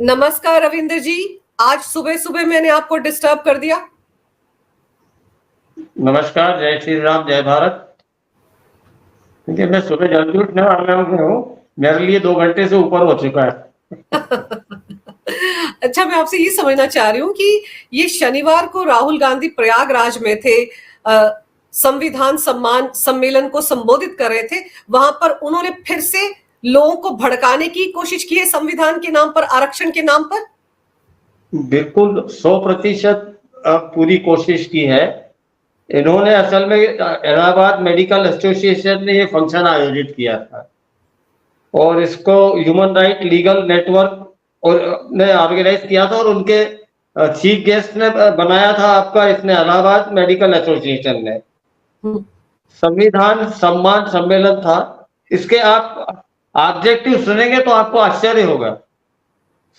नमस्कार रविंद्र जी। आज सुबह सुबह मैंने आपको डिस्टर्ब कर दिया। नमस्कार, जय श्री राम, जय भारत। क्योंकि मैं सुबह जल्दी उठने वाला हूँ, मेरे लिए 2 घंटे से ऊपर हो चुका है। अच्छा, मैं आपसे ये समझना चाह रही हूँ कि ये शनिवार को राहुल गांधी प्रयागराज में थे, संविधान सम्मान सम्मेलन को संबोधित कर रहे थे। वहां पर उन्होंने फिर से लोगों को भड़काने की कोशिश की है, संविधान के नाम पर, आरक्षण के नाम पर। बिल्कुल 100% पूरी कोशिश की है। इन्होंने असल में इलाहाबाद मेडिकल एसोसिएशन ने ये फंक्शन आयोजित किया था और इसको ह्यूमन राइट लीगल नेटवर्क और ने ऑर्गेनाइज किया था और उनके चीफ गेस्ट ने बनाया था आपका इसने इलाहाबाद मेडिकल एसोसिएशन ने। संविधान सम्मान सम्मेलन था। इसके आप ऑब्जेक्टिव सुनेंगे तो आपको आश्चर्य होगा।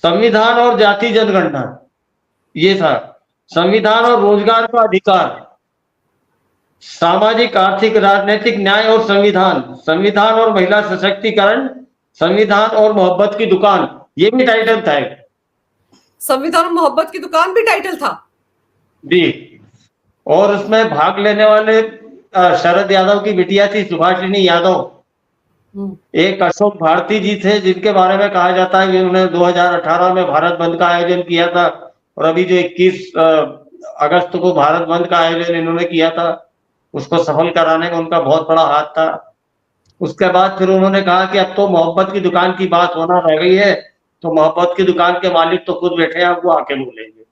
संविधान और जाति जनगणना ये था। संविधान और रोजगार का अधिकार, सामाजिक आर्थिक राजनीतिक न्याय और संविधान, संविधान और महिला सशक्तिकरण, संविधान और मोहब्बत की दुकान, ये भी टाइटल था। संविधान और मोहब्बत की दुकान भी टाइटल था जी। और उसमें भाग लेने वाले शरद यादव की बिटिया थी सुभाषिनी यादव, एक अशोक भारती जी थे जिनके बारे में कहा जाता है कि उन्होंने 2018 में भारत बंद का आयोजन किया था और अभी जो 21 अगस्त को भारत बंद का आयोजन इन्होंने किया था उसको सफल कराने में उनका बहुत बड़ा हाथ था। उसके बाद फिर उन्होंने कहा कि अब तो मोहब्बत की दुकान की बात होना रह गई है, तो मोहब्बत की दुकान के मालिक तो खुद बैठे हैं, आपको आके बोलेंगे।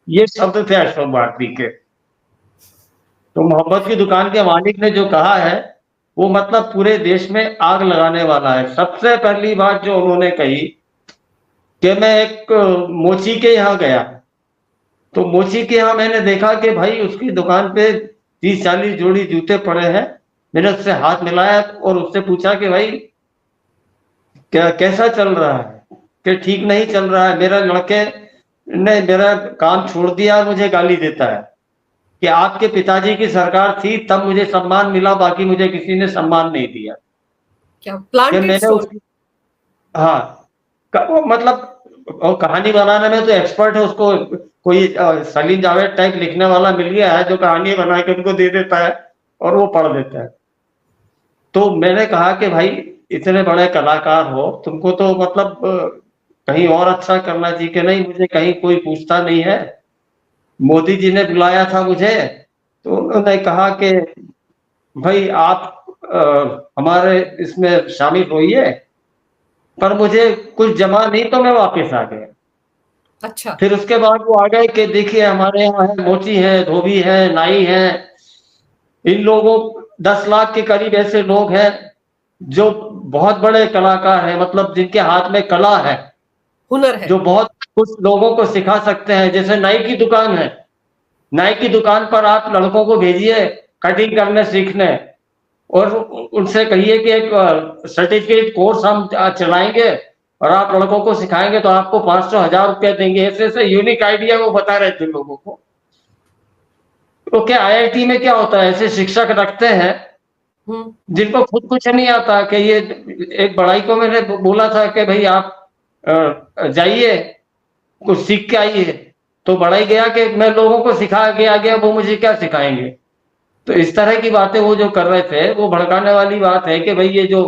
ये शब्द थे अशोक भारती के। तो मोहब्बत की दुकान के मालिक ने जो कहा है वो मतलब पूरे देश में आग लगाने वाला है। सबसे पहली बात जो उन्होंने कही कि मैं एक मोची के यहाँ गया, तो मोची के यहाँ मैंने देखा कि भाई उसकी दुकान पे 30-40 जोड़ी जूते पड़े हैं। मैंने उससे हाथ मिलाया और उससे पूछा कि भाई क्या कैसा चल रहा है, कि ठीक नहीं चल रहा है, मेरा लड़के ने मेरा काम छोड़ दिया और मुझे गाली देता है कि आपके पिताजी की सरकार थी तब मुझे सम्मान मिला, बाकी मुझे किसी ने सम्मान नहीं दिया। क्या प्लांटेड मैंने स्टोरी? उसकी हाँ वो मतलब और कहानी बनाने में तो एक्सपर्ट है। उसको कोई सलीम जावेद टाइप लिखने वाला मिल गया है जो कहानी बना के उनको दे देता है और वो पढ़ देता है। तो मैंने कहा कि भाई इतने बड़े कलाकार हो, तुमको तो मतलब कहीं और अच्छा करना चाहिए। कि नहीं, मुझे कहीं कोई पूछता नहीं है, मोदी जी ने बुलाया था मुझे। तो उन्होंने कहा कि भाई आप हमारे इसमें शामिल होइए, पर मुझे कुछ जमा नहीं तो मैं वापस आ गया। अच्छा। फिर उसके बाद वो आ गए कि देखिए हमारे यहाँ है मोची है, धोबी है, नाई है। इन लोगों 10 लाख के करीब ऐसे लोग हैं जो बहुत बड़े कलाकार हैं, मतलब जिनके हाथ में कला है, हुनर है। जो बहुत कुछ लोगों को सिखा सकते हैं। जैसे नाई की दुकान है, नाई की दुकान पर आप लड़कों को भेजिए कटिंग करने सीखने और उनसे कहिए कि एक सर्टिफिकेट कोर्स हम चलाएंगे और आप लड़कों को सिखाएंगे तो आपको 500-1000 रुपया देंगे। ऐसे ऐसे यूनिक आइडिया वो बता रहे थे लोगों को। तो क्या आईआईटी में क्या होता है, ऐसे शिक्षक रखते हैं जिनको खुद कुछ नहीं आता। कि ये एक बड़ाई को मैंने बोला था कि भाई आप जाइए कुछ सीख के आइए, तो बड़ाई गया कि मैं लोगों को सिखा के आ गया, वो मुझे क्या सिखाएंगे। तो इस तरह की बातें वो जो कर रहे थे वो भड़काने वाली बात है कि भाई ये जो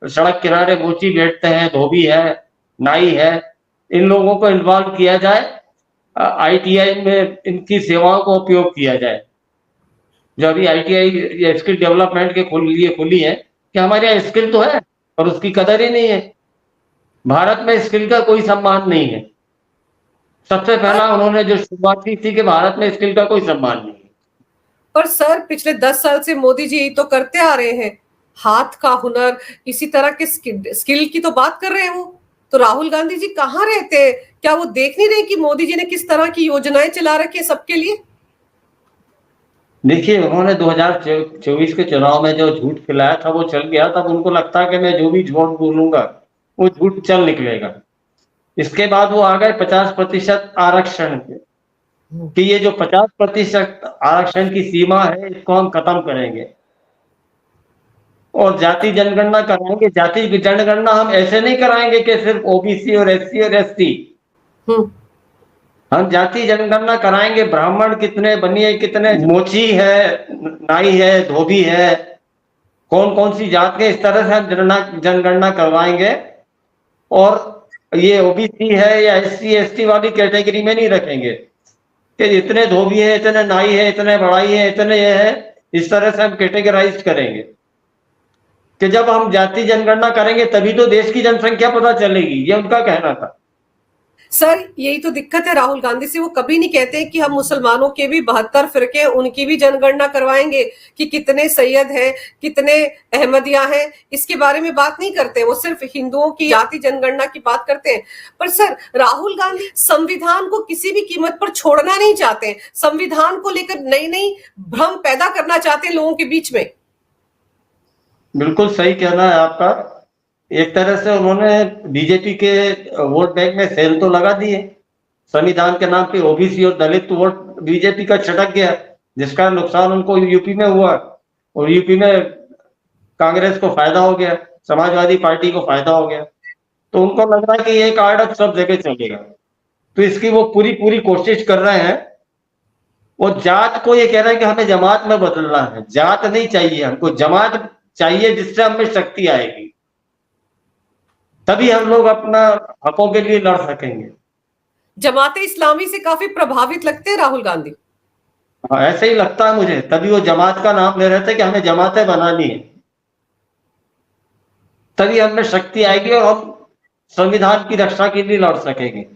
सड़क किनारे मोची बैठते हैं, धोबी है, नाई है, इन लोगों को इन्वॉल्व किया जाए, आईटीआई में इनकी सेवाओं को उपयोग किया जाए। जो अभी आईटीआई स्किल डेवलपमेंट के लिए खुली है कि हमारे यहाँ स्किल तो है और उसकी कदर ही नहीं है। भारत में स्किल का कोई सम्मान नहीं है। सबसे पर पहला उन्होंने जो शुरुआत की थी कि भारत में स्किल का कोई सम्मान नहीं है। पर सर, पिछले 10 साल से मोदी जी तो करते आ रहे हैं। हाथ का हुनर, इसी तरह के स्किल की तो बात कर रहे हैं वो। तो राहुल गांधी जी कहाँ रहते हैं? क्या वो देख नहीं रहे कि मोदी जी ने किस तरह की योजनाएं चला रखी है सबके लिए? देखिए उन्होंने 2024 के चुनाव में जो झूठ फैलाया था वो चल गया। तब उनको लगता है कि मैं जो भी झूठ बोलूंगा वो झूठ चल निकलेगा। इसके बाद वो आ गए 50% आरक्षण पे कि ये जो 50% आरक्षण की सीमा है इसको हम खत्म करेंगे और जाति जनगणना कराएंगे। जाति जनगणना हम ऐसे नहीं कराएंगे कि सिर्फ ओबीसी और एससी और एसटी, हम्म। हम जाति जनगणना कराएंगे, ब्राह्मण कितने, बनिए कितने, मोची है, नाई है, धोबी है, कौन कौन सी जात के, इस तरह से हम जनगणना करवाएंगे। और ये ओबीसी है या एससी एसटी वाली कैटेगरी में नहीं रखेंगे कि इतने धोबी है, इतने नाई है, इतने बड़ाई है, इतने ये है। इस तरह से हम कैटेगराइज करेंगे कि जब हम जाति जनगणना करेंगे तभी तो देश की जनसंख्या पता चलेगी, ये उनका कहना था। सर यही तो दिक्कत है राहुल गांधी से, वो कभी नहीं कहते कि हम मुसलमानों के भी 72 फिरके उनकी भी जनगणना करवाएंगे कि कितने सैयद हैं, कितने अहमदिया हैं, इसके बारे में बात नहीं करते। वो सिर्फ हिंदुओं की जाति जनगणना की बात करते हैं। पर सर राहुल गांधी संविधान को किसी भी कीमत पर छोड़ना नहीं चाहते, संविधान को लेकर नई नई भ्रम पैदा करना चाहते हैं लोगों के बीच में। बिल्कुल सही कहना है आपका। एक तरह से उन्होंने बीजेपी के वोट बैंक में सेल तो लगा दिए, संविधान के नाम पे ओबीसी और दलित वोट बीजेपी का छटक गया, जिसका नुकसान उनको यूपी में हुआ। और यूपी में कांग्रेस को फायदा हो गया, समाजवादी पार्टी को फायदा हो गया। तो उनको लग रहा है कि ये कार्ड अब सब जगह चलेगा, तो इसकी वो पूरी पूरी कोशिश कर रहे हैं। वो जात को ये कह रहे हैं कि हमें जमात में बदलना है, जात नहीं चाहिए हमको, जमात चाहिए जिससे हमें शक्ति आएगी, तभी हम लोग अपना हकों के लिए लड़ सकेंगे। जमाते इस्लामी से काफी प्रभावित लगते हैं राहुल गांधी। हाँ, ऐसे ही लगता है मुझे, तभी वो जमात का नाम ले रहे थे कि हमें जमातें बनानी है, तभी हमें शक्ति आएगी और हम संविधान की रक्षा के लिए लड़ सकेंगे।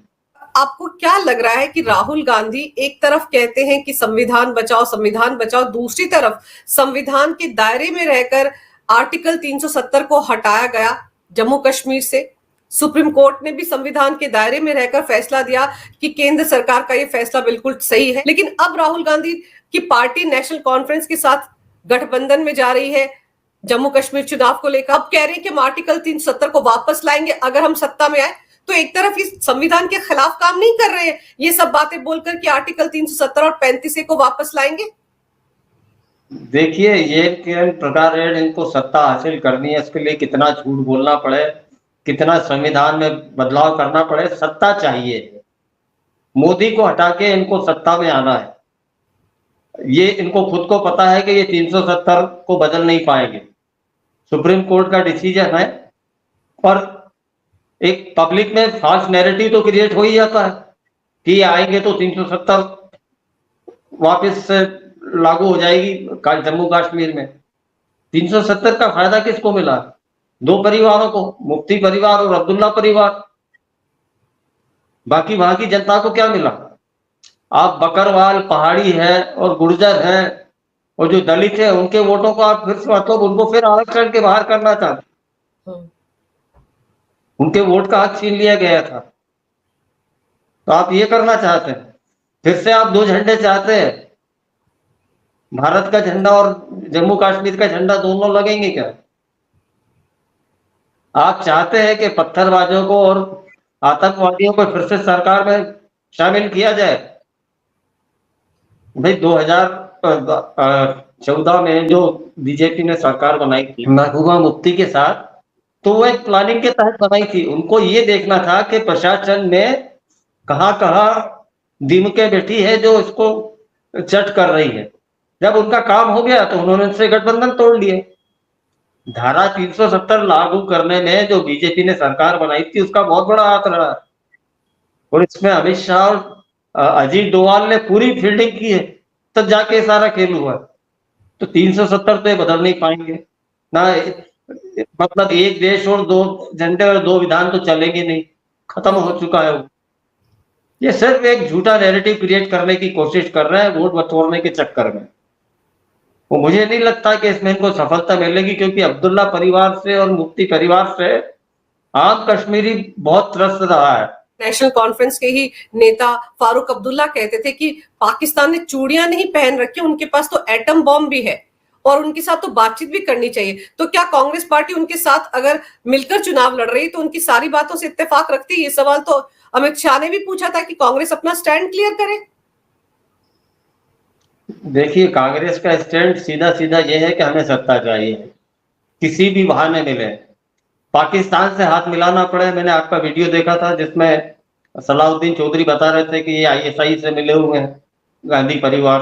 आपको क्या लग रहा है कि राहुल गांधी एक तरफ कहते हैं कि संविधान बचाओ, दूसरी तरफ संविधान के दायरे में रहकर आर्टिकल 370 को हटाया गया जम्मू कश्मीर से। सुप्रीम कोर्ट ने भी संविधान के दायरे में रहकर फैसला दिया कि केंद्र सरकार का ये फैसला बिल्कुल सही है। लेकिन अब राहुल गांधी की पार्टी नेशनल कॉन्फ्रेंस के साथ गठबंधन में जा रही है जम्मू कश्मीर चुनाव को लेकर। अब कह रहे हैं कि हम आर्टिकल 370 को वापस लाएंगे अगर हम सत्ता में आए। तो एक तरफ इस संविधान के खिलाफ काम नहीं कर रहे हैं ये सब बातें बोलकर कि आर्टिकल 370 और 35 को वापस लाएंगे। देखिए, ये किन प्रकार है, इनको सत्ता हासिल करनी है, इसके लिए कितना झूठ बोलना पड़े, कितना संविधान में बदलाव करना पड़े, सत्ता चाहिए। मोदी को हटा के इनको सत्ता में आना है। ये इनको खुद को पता है कि ये 370 को बदल नहीं पाएंगे, सुप्रीम कोर्ट का डिसीजन है। पर एक पब्लिक में फॉल्स नैरेटिव तो क्रिएट हो ही जाता है कि आएंगे तो 370 वापस से लागू हो जाएगी जम्मू कश्मीर में। 370 का फायदा किसको मिला? दो परिवारों को, मुफ्ती परिवार और अब्दुल्ला परिवार। बाकी वहां की जनता को क्या मिला? आप बकरवाल, पहाड़ी है और गुर्जर है और जो दलित है उनके वोटों को आप फिर से मतलब उनको फिर आरक्षण के बाहर करना चाहते, उनके वोट का हक छीन लिया गया था। तो आप ये करना चाहते हैं, फिर से आप दो झंडे चाहते हैं, भारत का झंडा और जम्मू कश्मीर का झंडा दोनों लगेंगे क्या? आप चाहते हैं कि पत्थरबाजों को और आतंकवादियों को फिर से सरकार में शामिल किया जाए? भाई 2014 में जो बीजेपी ने सरकार बनाई थी महबूबा मुफ्ती के साथ, तो वो एक प्लानिंग के तहत बनाई थी। उनको ये देखना था कि प्रशासन में कहाँ कहाँ दीमके बैठी है जो इसको चट कर रही है। जब उनका काम हो गया तो उन्होंने उनसे गठबंधन तोड़ लिए। धारा 370 लागू करने में जो बीजेपी ने सरकार बनाई थी उसका बहुत बड़ा हाथ रहा, और इसमें अमित शाह और अजीत डोभाल ने पूरी फील्डिंग की है, तब जाके सारा खेल हुआ। तो 370 तो बदल नहीं पाएंगे ना, मतलब एक देश और दो झंडे और दो विधान तो चलेंगे नहीं, खत्म हो चुका है वो। ये सिर्फ एक झूठा नैरेटिव क्रिएट करने की कोशिश कर रहे हैं वोट बटोरने के चक्कर में। वो मुझे नहीं लगता कि इसमें इनको सफलता मिलेगी, क्योंकि अब्दुल्ला परिवार से और मुफ्ती परिवार से आम कश्मीरी बहुत त्रस्त रहा है। नेशनल कॉन्फ्रेंस के ही नेता फारूक अब्दुल्ला कहते थे कि पाकिस्तान ने चूड़ियां नहीं पहन रखी, उनके पास तो एटम बॉम्ब भी है और उनके साथ तो बातचीत भी करनी चाहिए। तो क्या कांग्रेस पार्टी उनके साथ अगर मिलकर चुनाव लड़ रही तो उनकी सारी बातों से इत्तेफाक रखती? ये सवाल तो अमित शाह ने भी पूछा था कि कांग्रेस अपना स्टैंड क्लियर करे। देखिए, कांग्रेस का स्टैंड सीधा सीधा यह है कि हमें सत्ता चाहिए, किसी भी बहाने मिले, पाकिस्तान से हाथ मिलाना पड़े। मैंने आपका वीडियो देखा था जिसमें सलाउद्दीन चौधरी बता रहे थे कि ये आईएसआई से मिले हुए हैं गांधी परिवार।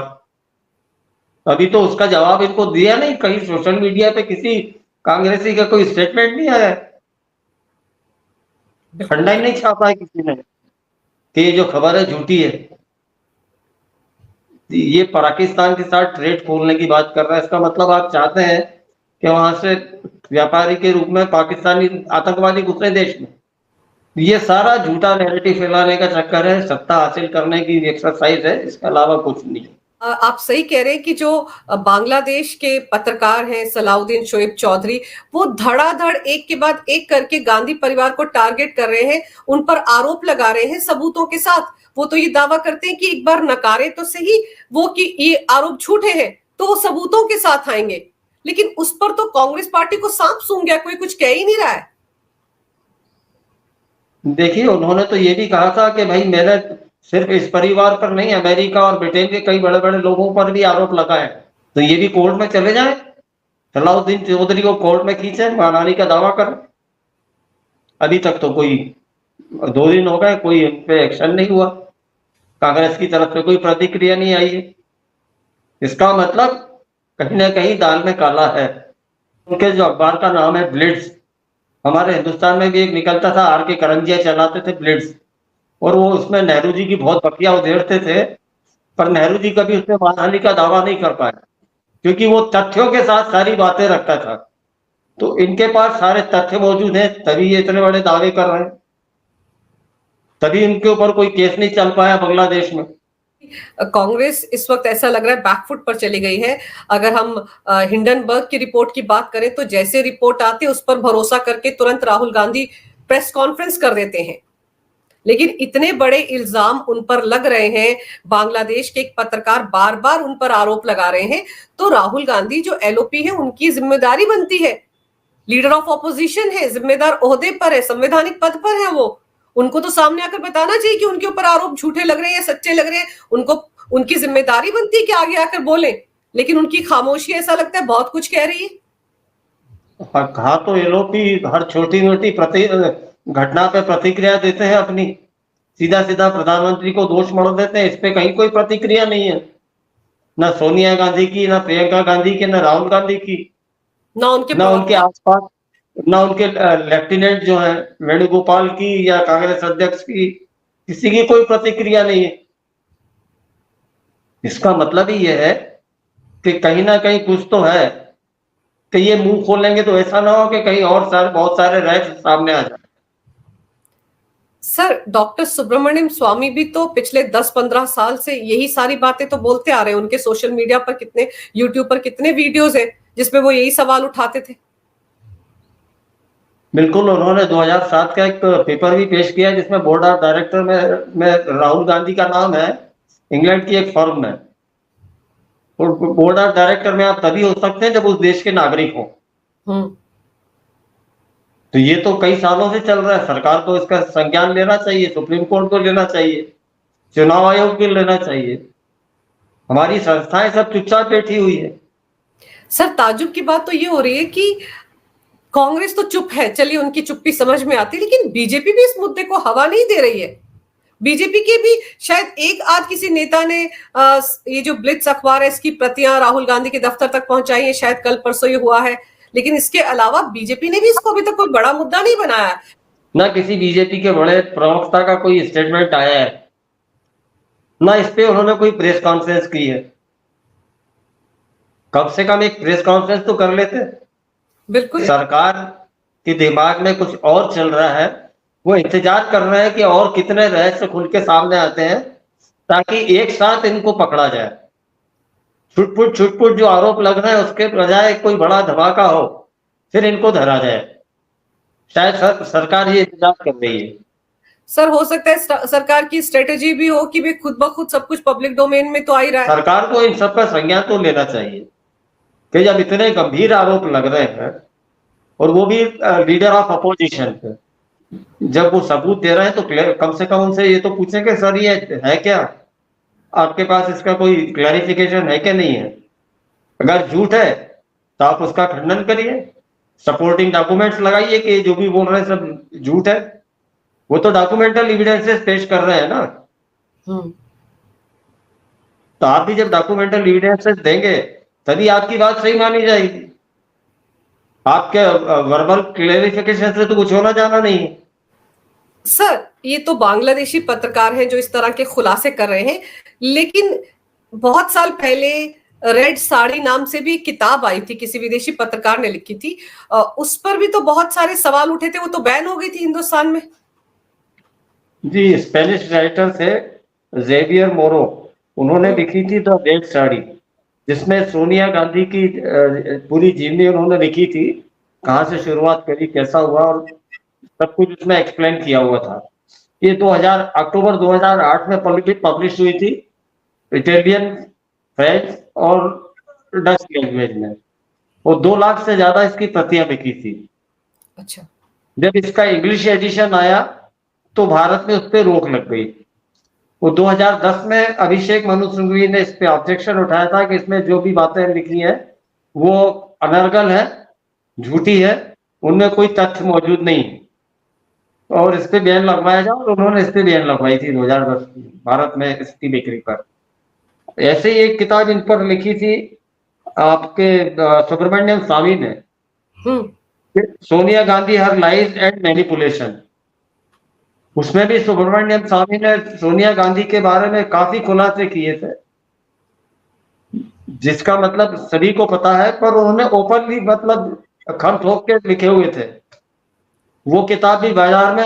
अभी तो उसका जवाब इनको दिया नहीं, कहीं सोशल मीडिया पे किसी कांग्रेसी का कोई स्टेटमेंट नहीं आया, बिल्कुल। फंडा ही नहीं छापा है किसी ने कि ये जो खबर है झूठी है। ये पाकिस्तान के साथ ट्रेड खोलने की बात कर रहा है, इसका मतलब आप चाहते हैं कि वहां से व्यापारी के रूप में पाकिस्तानी आतंकवादी घुसे देश में। ये सारा झूठा नैरेटिव फैलाने का चक्कर है, सत्ता हासिल करने की एक्सरसाइज है, इसके अलावा कुछ नहीं। आप सही कह रहे हैं कि जो बांग्लादेश के पत्रकार हैं सलाउद्दीन शोएब चौधरी, वो धड़ाधड़ एक के बाद एक करके गांधी परिवार को टारगेट कर रहे हैं, उन पर आरोप लगा रहे हैं सबूतों के साथ। वो तो ये दावा करते हैं कि एक बार नकारे तो सही वो कि ये आरोप झूठे हैं, तो वो सबूतों के साथ आएंगे। लेकिन उस पर तो कांग्रेस पार्टी को सांप सूंघ गया, कोई कुछ कह ही नहीं रहा है। देखिए, उन्होंने तो ये भी कहा था कि भाई मैंने सिर्फ इस परिवार पर नहीं, अमेरिका और ब्रिटेन के कई बड़े बड़े लोगों पर भी आरोप लगाए, तो ये भी कोर्ट में चले जाए, सलाउद्दीन चौधरी को कोर्ट में खींचे, मानहानि का दावा कर। अभी तक तो कोई 2 दिन हो गए, कोई इन पे एक्शन नहीं हुआ, कांग्रेस की तरफ से कोई प्रतिक्रिया नहीं आई है। इसका मतलब कहीं ना कहीं दाल में काला है। उनके जो अखबार का नाम है ब्लिट्स, हमारे हिंदुस्तान में भी एक निकलता था, आर के करंजिया चलाते थे ब्लिट्स, और वो उसमें नेहरू जी की बहुत बखिया उधेड़ते थे, पर नेहरू जी कभी उसमें मानहानि का दावा नहीं कर पाए, क्योंकि वो तथ्यों के साथ सारी बातें रखता था। तो इनके पास सारे तथ्य मौजूद हैं, तभी ये इतने बड़े दावे कर रहे हैं, तभी इनके ऊपर कोई केस नहीं चल पाया बांग्लादेश में। कांग्रेस इस वक्त ऐसा लग रहा है बैकफुट पर चली गई है। अगर हम हिंडनबर्ग की रिपोर्ट की बात करें तो जैसे रिपोर्ट आती है उस पर भरोसा करके तुरंत राहुल गांधी प्रेस कॉन्फ्रेंस कर देते हैं। लेकिन इतने बड़े इल्जाम उन पर लग रहे हैं, बांग्लादेश के एक पत्रकार बार बार उन पर आरोप लगा रहे हैं, तो राहुल गांधी जो एलओपी है उनकी जिम्मेदारी बनती है। लीडर ऑफ ऑपोजिशन है, जिम्मेदार ओहदे पर है, संवैधानिक पद पर है वो, उनको तो सामने आकर बताना चाहिए कि उनके ऊपर आरोप झूठे लग रहे हैं या सच्चे लग रहे हैं। उनको उनकी जिम्मेदारी बनती है कि आगे आकर बोले, लेकिन उनकी खामोशी ऐसा लगता है बहुत कुछ कह रही है। कहा तो ये लोग भी हर छोटी मोटी घटना पे प्रतिक्रिया देते हैं अपनी, सीधा सीधा प्रधानमंत्री को दोष मढ़ देते हैं, इस पे कहीं कोई प्रतिक्रिया नहीं है, ना सोनिया गांधी की, ना प्रियंका गांधी की, ना राहुल गांधी की, ना उनके ना उनके आसपास, ना उनके लेफ्टिनेंट जो है वेणुगोपाल की या कांग्रेस अध्यक्ष की, किसी की कोई प्रतिक्रिया नहीं है। इसका मतलब ही यह है कि कहीं ना कहीं कुछ तो है, कि ये मुंह खोलेंगे तो ऐसा ना हो कि कहीं और बहुत सारे रहस्य सामने आ जाए। सर, डॉक्टर सुब्रमण्यम स्वामी भी तो पिछले 10-15 साल से यही सारी बातें तो बोलते आ रहे हैं। उनके सोशल मीडिया पर कितने, यूट्यूब पर कितने वीडियोस हैं जिसमें वो यही सवाल उठाते थे। बिल्कुल, उन्होंने 2007 का एक पेपर भी पेश किया जिसमें बोर्ड ऑफ डायरेक्टर में राहुल गांधी का नाम है, इंग्लैंड की एक फर्म में। और बोर्ड ऑफ डायरेक्टर में आप तभी हो सकते हैं जब उस देश के नागरिक हो। तो ये तो कई सालों से चल रहा है, सरकार को इसका संज्ञान लेना चाहिए, सुप्रीम कोर्ट को लेना चाहिए, चुनाव आयोग को लेना चाहिए। हमारी संस्थाएं सब चुपचाप बैठी हुई है। सर, ताजुब की बात तो ये हो रही है कि कांग्रेस तो चुप है, चलिए उनकी चुप्पी समझ में आती है, लेकिन बीजेपी भी इस मुद्दे को हवा नहीं दे रही है। बीजेपी के भी शायद एक आध किसी नेता ने ये जो ब्लिट्स अखबार है इसकी प्रतियां राहुल गांधी के दफ्तर तक पहुंचाई है, शायद कल परसों ये हुआ है, लेकिन इसके अलावा बीजेपी ने भी इसको अभी तक कोई बड़ा मुद्दा नहीं बनाया। ना किसी बीजेपी के बड़े प्रवक्ता का कोई स्टेटमेंट आया है, ना इस पे उन्होंने कोई प्रेस कॉन्फ्रेंस की है। कम से कम एक प्रेस कॉन्फ्रेंस तो कर लेते। बिल्कुल, सरकार के दिमाग में कुछ और चल रहा है, वो इंतजार कर रहे हैं कि और कितने रहस्य खुल के सामने आते हैं ताकि एक साथ इनको पकड़ा जाए। छुटपुट जो आरोप लग रहे हैं उसके बजाय कोई बड़ा धमाका हो, फिर इनको धरा जाए। शायद सरकार ये इंतजार कर रही है। सर, हो सकता है सरकार की स्ट्रेटेजी भी हो कि वे खुद ब खुद सब कुछ पब्लिक डोमेन में तो आ ही रहा है। सरकार को इन सब का संज्ञान तो लेना चाहिए कि जब इतने गंभीर आरोप लग रहे हैं, और वो भी लीडर ऑफ अपोजिशन पे, जब वो सबूत दे रहे हैं तो कम से कम उनसे ये तो पूछें कि सर ये है क्या, आपके पास इसका कोई क्लैरिफिकेशन है कि नहीं है। अगर झूठ है तो आप उसका खंडन करिए, सपोर्टिंग डॉक्यूमेंट्स लगाइए कि जो भी बोल रहे हैं सब झूठ है। वो तो डॉक्यूमेंटल एविडेंसेस पेश कर रहे हैं ना। हम्म। तो आप भी जब डॉक्यूमेंटल एविडेंसेस देंगे तभी आपकी बात सही मानी जाएगी। आपके वर्बल क्लेरिफिकेशन से तो कुछ होना जाना नहीं है। सर, ये तो बांग्लादेशी पत्रकार हैं जो इस तरह के खुलासे कर रहे हैं, लेकिन बहुत साल पहले रेड साड़ी नाम से भी किताब आई थी, किसी विदेशी पत्रकार ने लिखी थी। उस पर भी तो बहुत सारे सवाल उठे थे, वो तो बैन हो गई थी हिंदुस्तान में। जी, स्पेनिश राइटर थे जेवियर मोरो, उन्होंने लिखी थी द रेड साड़ी, जिसमें सोनिया गांधी की पूरी जीवनी उन्होंने लिखी थी, कहाँ से शुरुआत करी, कैसा हुआ, और सब कुछ उसमें एक्सप्लेन किया हुआ था। ये 2000 अक्टूबर 2008 में पब्लिश हुई थी, इटालियन, फ्रेंच और डच लैंग्वेज में। वो 2 लाख से ज्यादा इसकी प्रतियां बिकी थी। अच्छा। जब इसका इंग्लिश एडिशन आया तो भारत में उस पर रोक लग गई। वो 2010 में अभिषेक मनु सिंघवी ने इस पे ऑब्जेक्शन उठाया था कि इसमें जो भी बातें लिखी हैं वो अनर्गल है, झूठी है, उनमें कोई तथ्य मौजूद नहीं है, और इस पे बैन लगवाया जाए, और उन्होंने इस पे बैन लगवाई थी 2010 भारत में इसकी बिक्री पर। ऐसे ही एक किताब इन पर लिखी थी आपके सुब्रमण्यम स्वामी ने, सोनिया गांधी हर लाइज एंड मैनिपुलेशन। उसमें भी सुब्रमण्यम स्वामी ने सोनिया गांधी के बारे में काफी खुलासे किए थे, जिसका मतलब सभी को पता है, पर उन्होंने ओपनली मतलब खम ठोक के लिखे हुए थे। वो किताब भी बाजार में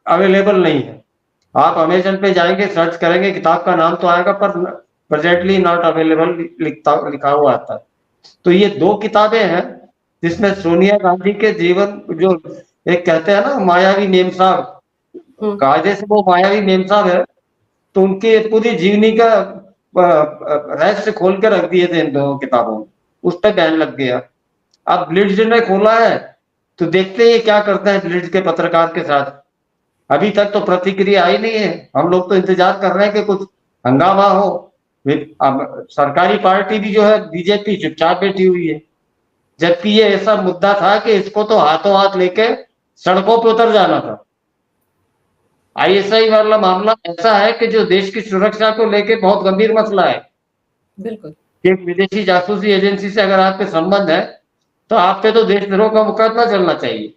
अवेलेबल नहीं है। आप अमेजन पे जाएंगे, सर्च करेंगे, किताब का नाम तो आएगा, पर प्रेजेंटली नॉट अवेलेबल लिखा हुआ आता है। तो ये 2 किताबें हैं जिसमें सोनिया गांधी के जीवन, जो एक कहते हैं ना मायावी मेम साहब, कायदे से वो मायावी मेम साहब है, तो उनकी पूरी जीवनी का रहस्य खोल के रख दिए थे इन 2 किताबों में, उस पर बैन लग गया। अब ब्लिट्ज ने खोला है तो देखते हैं क्या करते हैं ब्लिट्ज के पत्रकार के साथ। अभी तक तो प्रतिक्रिया आई नहीं है, हम लोग तो इंतजार कर रहे हैं कि कुछ हंगामा हो। अब सरकारी पार्टी भी जो है बीजेपी चुपचाप बैठी हुई है, जबकि ये ऐसा मुद्दा था कि इसको तो हाथों हाथ लेके सड़कों पर उतर जाना था। आईएसआई वाला मामला ऐसा है कि जो देश की सुरक्षा को लेके बहुत गंभीर मसला है। बिल्कुल। एक विदेशी जासूसी एजेंसी से अगर आपके संबंध है तो आप पे तो देशद्रोह का मुकदमा चलना चाहिए।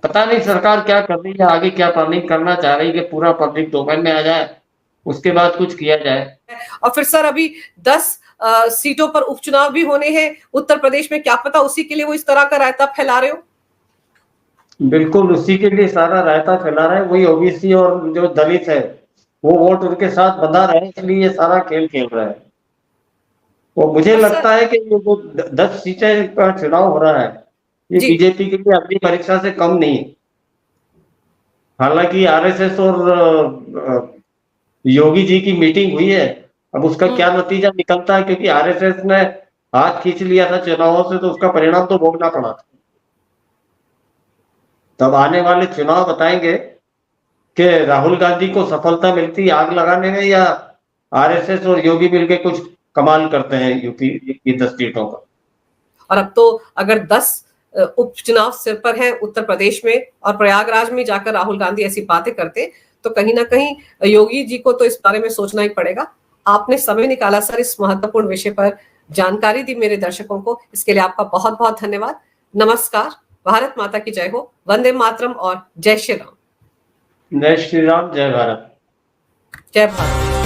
पता नहीं सरकार क्या कर रही है, आगे क्या प्लानिंग करना चाह रही है कि पूरा पब्लिक डोमेन में आ जाए, उसके बाद कुछ किया जाए। और फिर सर, अभी 10 सीटों पर उपचुनाव भी होने हैं उत्तर प्रदेश में, क्या पता उसी के लिए वो इस तरह का रायता फैला रहे हो। बिल्कुल उसी के लिए सारा रायता फैला रहे हैं, वही ओबीसी और जो दलित है वो वोट उनके साथ बंधा रहे, इसलिए ये सारा खेल खेल रहा है। वो मुझे लगता है कि ये जो 10 सीटें का चुनाव हो रहा है ये बीजेपी के लिए अगली परीक्षा से कम नहीं है। हालांकि आरएसएस और योगी जी की मीटिंग हुई है, अब उसका क्या नतीजा निकलता है, क्योंकि आरएसएस ने हाथ खींच लिया था चुनावों से, तो उसका परिणाम तो भोगना पड़ा था। तब आने वाले चुनाव बताएंगे कि राहुल गांधी को सफलता मिलती आग लगाने में, या आरएसएस और योगी मिलके कुछ कमाल करते हैं यूपी की 10 सीटों पर। और अब तो अगर 10 उपचुनाव सिर पर है उत्तर प्रदेश में, और प्रयागराज में जाकर राहुल गांधी ऐसी बातें करते, तो कहीं ना कहीं योगी जी को तो इस बारे में सोचना ही पड़ेगा। आपने समय निकाला सर इस महत्वपूर्ण विषय पर जानकारी दी मेरे दर्शकों को, इसके लिए आपका बहुत बहुत धन्यवाद। नमस्कार, भारत माता की जय हो, वंदे मातरम और जय श्री राम। जय श्री राम, जय भारत। जय भारत।